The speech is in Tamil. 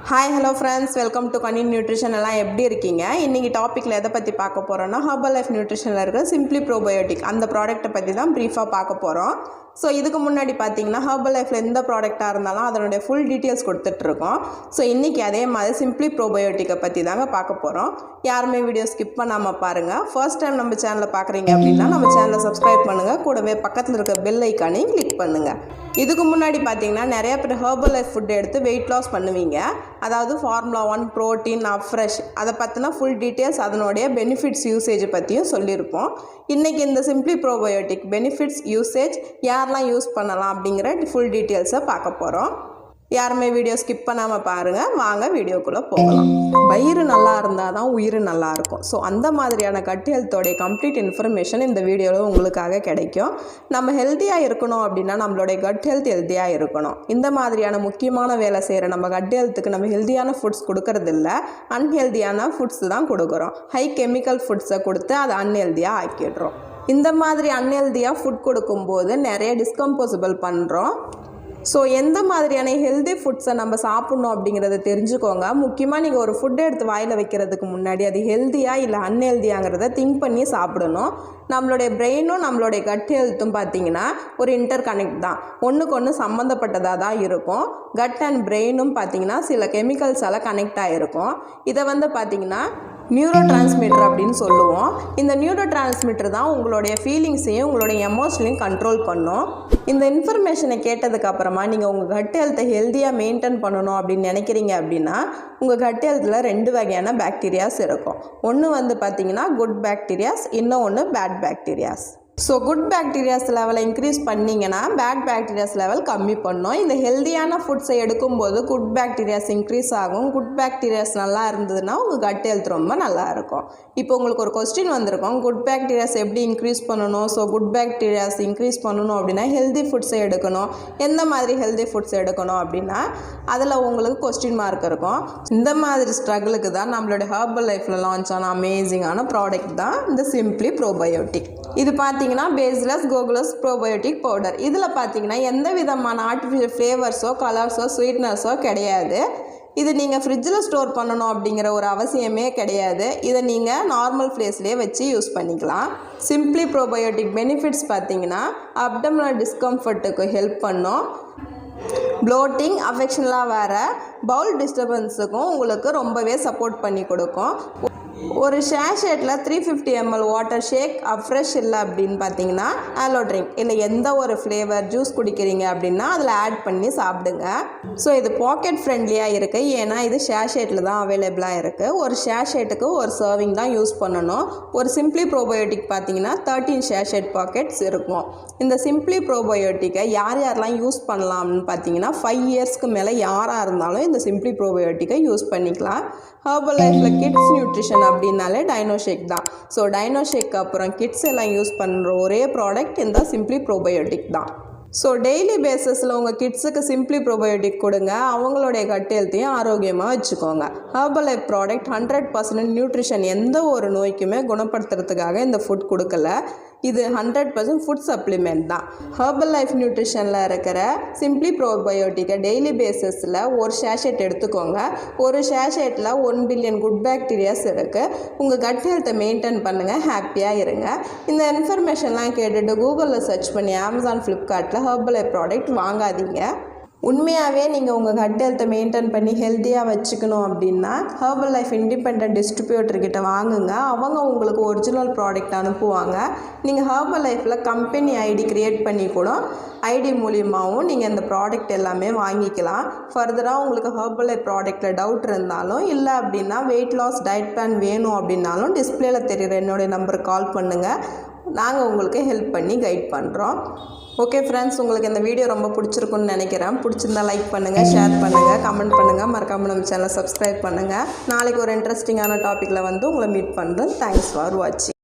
Hi hello friends, welcome to Ghani nutrition. எல்லாம் எப்படி இருக்கீங்க? இன்றைக்கி டாப்பிக்கில் எதை பற்றி பார்க்க போகிறோன்னா, ஹெர்பல் லைஃப் நியூட்ரிஷனில் இருக்கிற சிம்பிளி ப்ரோபயோட்டிக் அந்த ப்ராடக்ட்டை பற்றி தான் ப்ரீஃபாக பார்க்க போகிறோம். ஸோ இதுக்கு முன்னாடி பார்த்தீங்கன்னா ஹெர்பல் லைஃப்பில் எந்த ப்ராடக்டாக இருந்தாலும் அதனுடைய ஃபுல் டீட்டெயில்ஸ் கொடுத்துட்ருக்கோம். ஸோ இன்றைக்கி அதே மாதிரி சிம்பிளி ப்ரோபயோட்டிக்கை பற்றி தாங்க பார்க்க போகிறோம். யாருமே வீடியோ ஸ்கிப் பண்ணாமல் பாருங்கள். ஃபர்ஸ்ட் டைம் நம்ம சேனலை பார்க்குறீங்க அப்படின்னா நம்ம சேனலை சப்ஸ்கிரைப் பண்ணுங்கள். கூடவே பக்கத்தில் இருக்க பெல் ஐக்கானையும் கிளிக் பண்ணுங்கள். இதுக்கு முன்னாடி பார்த்தீங்கன்னா நிறைய பேர் ஹெர்பல் லைஃப் ஃபுட் எடுத்து வெயிட் லாஸ் பண்ணுவீங்க. அதாவது ஃபார்முலா 1, ப்ரோட்டீன், அப்ஃப்ரெஷ் அதை பற்றின ஃபுல் டீட்டெயில்ஸ் அதனுடைய பெனிஃபிட்ஸ் யூசேஜ் பற்றியும் சொல்லியிருப்போம். இன்றைக்கி இந்த சிம்பிளி ப்ரோபயோட்டிக் பெனிஃபிட்ஸ், யூசேஜ், யாரெல்லாம் யூஸ் பண்ணலாம் அப்படிங்கிற ஃபுல் டீட்டெயில்ஸை பார்க்க போகிறோம். யாருமே வீடியோ ஸ்கிப் பண்ணாமல் பாருங்கள். வாங்க வீடியோக்குள்ளே போகலாம். வயிறு நல்லா இருந்தால் தான் உயிர் நல்லாயிருக்கும். ஸோ அந்த மாதிரியான கட் ஹெல்த்தோடைய கம்ப்ளீட் இன்ஃபர்மேஷன் இந்த வீடியோவில் உங்களுக்காக கிடைக்கும். நம்ம ஹெல்த்தியாக இருக்கணும் அப்படின்னா நம்மளுடைய கட் ஹெல்த் ஹெல்த்தியாக இருக்கணும். இந்த மாதிரியான முக்கியமான வேலை செய்கிற நம்ம கட் ஹெல்த்துக்கு நம்ம ஹெல்த்தியான ஃபுட்ஸ் கொடுக்கறதில்ல, அன்ஹெல்த்தியான ஃபுட்ஸ் தான் கொடுக்குறோம். ஹை கெமிக்கல் ஃபுட்ஸை கொடுத்து அதை அன்ஹெல்த்தியாக ஆக்கிடுறோம். இந்த மாதிரி அன்ஹெல்த்தியாக ஃபுட் கொடுக்கும்போது நிறைய டிஸ்கம்போசிபிள் பண்ணுறோம். ஸோ எந்த மாதிரியான ஹெல்தி ஃபுட்ஸை நம்ம சாப்பிட்ணும் அப்படிங்கிறத தெரிஞ்சுக்கோங்க. முக்கியமாக நீங்கள் ஒரு ஃபுட்டை எடுத்து வாயில் வைக்கிறதுக்கு முன்னாடி அது ஹெல்த்தியாக இல்லை அன்ஹெல்தியாங்கிறத திங்க் பண்ணி சாப்பிடணும். நம்மளுடைய பிரெயினும் நம்மளுடைய கட் ஹெல்த்தும் பார்த்திங்கன்னா ஒரு இன்டர் கனெக்ட் தான், ஒன்றுக்கு ஒன்று சம்மந்தப்பட்டதாக தான் இருக்கும். கட் அண்ட் பிரெயினும் பார்த்திங்கன்னா சில கெமிக்கல்ஸால் கனெக்ட் ஆகிருக்கும். இதை பார்த்திங்கன்னா நியூரோ டிரான்ஸ்மிட்டர் அப்படின்னு சொல்லுவோம். இந்த நியூரோ டிரான்ஸ்மிட்டர் தான் உங்களுடைய ஃபீலிங்ஸையும் உங்களுடைய எமோஷனையும் கண்ட்ரோல் பண்ணும். இந்த இன்ஃபர்மேஷனை கேட்டதுக்கப்புறமா நீங்கள் உங்கள் கட் ஹெல்த்தை ஹெல்த்தியாக மெயின்டைன் பண்ணணும் அப்படின்னு நினைக்கிறீங்க அப்படின்னா உங்கள் கட் ஹெல்த்தில் 2 வகையான பாக்டீரியாஸ் இருக்கும். ஒன்று பார்த்திங்கன்னா குட் பாக்டீரியாஸ், இன்னொன்று bad bacterias. So good bacterias லெவலை இன்க்ரீஸ் பண்ணிங்கன்னா பேட் பாக்டீரியாஸ் லெவல் கம்மி பண்ணோம். இந்த ஹெல்த்தியான ஃபுட்ஸை எடுக்கும்போது குட் பாக்டீரியாஸ் இன்க்ரீஸ் ஆகும். குட் பாக்டீரியாஸ் நல்லா இருந்ததுன்னா உங்கள் கட் ஹெல்த் ரொம்ப நல்லா இருக்கும். இப்போ உங்களுக்கு ஒரு கொஸ்டின் வந்திருக்கும், குட் பாக்டீரியாஸ் எப்படி இன்க்ரீஸ் பண்ணணும்? ஸோ குட் பாக்டீரியாஸ் இன்க்ரீஸ் பண்ணணும் அப்படின்னா ஹெல்தி ஃபுட்ஸை எடுக்கணும். எந்த மாதிரி ஹெல்தி ஃபுட்ஸ் எடுக்கணும் அப்படின்னா அதில் உங்களுக்கு கொஸ்டின் மார்க் இருக்கும். இந்த மாதிரி ஸ்ட்ரகிளுக்கு தான் நம்மளுடைய ஹெர்பல் லைஃப்பில் லான்ச் ஆன அமேசிங்கான ப்ராடக்ட் தான் இந்த சிம்பிளி ப்ரோபயோட்டிக். இது பார்த்தீங்கன்னா பேஸ்லெஸ் கோகுலஸ் ப்ரோபயோட்டிக் பவுடர். இதில் பார்த்தீங்கன்னா எந்த விதமான ஆர்டிஃபிஷியல் ஃப்ளேவர்ஸோ கலர்ஸோ ஸ்வீட்னஸோ கிடையாது. இது நீங்கள் ஃப்ரிட்ஜில் ஸ்டோர் பண்ணணும் அப்படிங்கிற ஒரு அவசியமே கிடையாது. இதை நீங்கள் நார்மல் ப்ளேஸ்லேயே வச்சு யூஸ் பண்ணிக்கலாம். சிம்பிளி ப்ரோபயோட்டிக் பெனிஃபிட்ஸ் பார்த்தீங்கன்னா அப்டமினல் டிஸ்கம்ஃபர்ட்டுக்கு ஹெல்ப் பண்ணும். ப்ளோட்டிங், அஃபெக்ஷனலாக வர பவுல் டிஸ்டர்பன்ஸுக்கும் உங்களுக்கு ரொம்பவே சப்போர்ட் பண்ணி கொடுக்கும். ஒரு ஷேஷேட்டில் 350 ml வாட்டர் ஷேக், அப்ஃப்ரெஷ் இல்லை அப்படின்னு பார்த்தீங்கன்னா ஆலோ ட்ரிங்க் இல்லை எந்த ஒரு ஃப்ளேவர் ஜூஸ் குடிக்கிறீங்க அப்படின்னா அதில் ஆட் பண்ணி சாப்பிடுங்க. ஸோ இது பாக்கெட் ஃப்ரெண்ட்லியாக இருக்குது, ஏன்னா இது ஷேஷேட்டில் தான் அவைலபிளாக இருக்குது. ஒரு ஷேஷேட்டுக்கு ஒரு சர்விங் தான் யூஸ் பண்ணணும். ஒரு சிம்பிளி ப்ரோபயோட்டிக் பார்த்தீங்கன்னா 13 ஷேஷேட் பாக்கெட்ஸ் இருக்கும். இந்த சிம்பிளி ப்ரோபயோட்டிக்கை யாரெல்லாம் யூஸ் பண்ணலாம்னு பார்த்தீங்கன்னா 5 இயர்ஸ்க்கு மேலே யாராக இருந்தாலும் இந்த சிம்பிளி ப்ரோபயோட்டிக்கை யூஸ் பண்ணிக்கலாம். ஹெர்பல் லைஃப்பில் கிட்ஸ் நியூட்ரிஷன் அப்படின்னாலே டைனோஷேக் தான். ஸோ டைனோஷேக்கு அப்புறம் கிட்ஸ் எல்லாம் யூஸ் பண்ணுற ஒரே ப்ராடக்ட் இந்த சிம்பிளி ப்ரோபயோட்டிக் தான். ஸோ டெய்லி பேஸஸில் உங்கள் கிட்ஸுக்கு சிம்பிளி ப்ரோபயோட்டிக் கொடுங்க. அவங்களுடைய கட் ஹெல்த்தையும் ஆரோக்கியமாக வச்சுக்கோங்க. ஹெர்பல் லைஃப் ப்ராடக்ட் 100% நியூட்ரிஷன், எந்த ஒரு நோய்க்குமே குணப்படுத்துறதுக்காக இந்த ஃபுட் கொடுக்கல. இது 100% ஃபுட் சப்ளிமெண்ட் தான். ஹெர்பல் லைஃப் நியூட்ரிஷனில் இருக்கிற சிம்பிளி ப்ரோபயோட்டிக்கை டெய்லி பேஸஸில் ஒரு ஷேஷேட் எடுத்துக்கோங்க. ஒரு ஷேஷேட்டில் 1 பில்லியன் குட் பாக்டீரியாஸ் இருக்குது. உங்கள் கட் ஹெல்த்தை மெயின்டைன் பண்ணுங்கள், ஹாப்பியாக இருங்க. இந்த இன்ஃபர்மேஷன்லாம் கேட்டுட்டு கூகுளில் சர்ச் பண்ணி Amazon, Flipkartல ஹெர்பல் லைஃப் ப்ராடக்ட் வாங்காதீங்க. உண்மையாகவே நீங்கள் உங்கள் கட் ஹெல்த்தை மெயின்டைன் பண்ணி ஹெல்த்தியாக வச்சுக்கணும் அப்படின்னா ஹெர்பல் லைஃப் இண்டிபெண்டன்ட் டிஸ்ட்ரிபியூட்டர்கிட்ட வாங்குங்க. அவங்க உங்களுக்கு ஒரிஜினல் ப்ராடக்ட் அனுப்புவாங்க. நீங்கள் ஹெர்பல் லைஃப்பில் கம்பெனி ஐடி க்ரியேட் பண்ணி கூட ஐடி மூலியமாகவும் நீங்கள் இந்த ப்ராடக்ட் எல்லாமே வாங்கிக்கலாம். ஃபர்தராக உங்களுக்கு ஹெர்பல் லைஃப் ப்ராடக்ட்டில் டவுட் இருந்தாலும் இல்லை அப்படின்னா வெயிட் லாஸ் டயட் பிளான் வேணும் அப்படின்னாலும் டிஸ்பிளேல தெரிகிற என்னுடைய நம்பருக்கு கால் பண்ணுங்கள். நாங்கள் உங்களுக்கு ஹெல்ப் பண்ணி கைட் பண்ணுறோம். ஓகே ஃப்ரெண்ட்ஸ், உங்களுக்கு இந்த வீடியோ ரொம்ப பிடிச்சிருக்குன்னு நினைக்கிறேன். பிடிச்சிருந்தா லைக் பண்ணுங்கள், ஷேர் பண்ணுங்கள், கமெண்ட் பண்ணுங்கள், மறக்காமல் நம்ம சேனலை சப்ஸ்கிரைப் பண்ணுங்கள். நாளைக்கு ஒரு இன்ட்ரெஸ்டிங்கான டாப்பிக்கில் உங்களை மீட் பண்ணுறேன். தேங்க்ஸ் ஃபார் வாட்சிங்.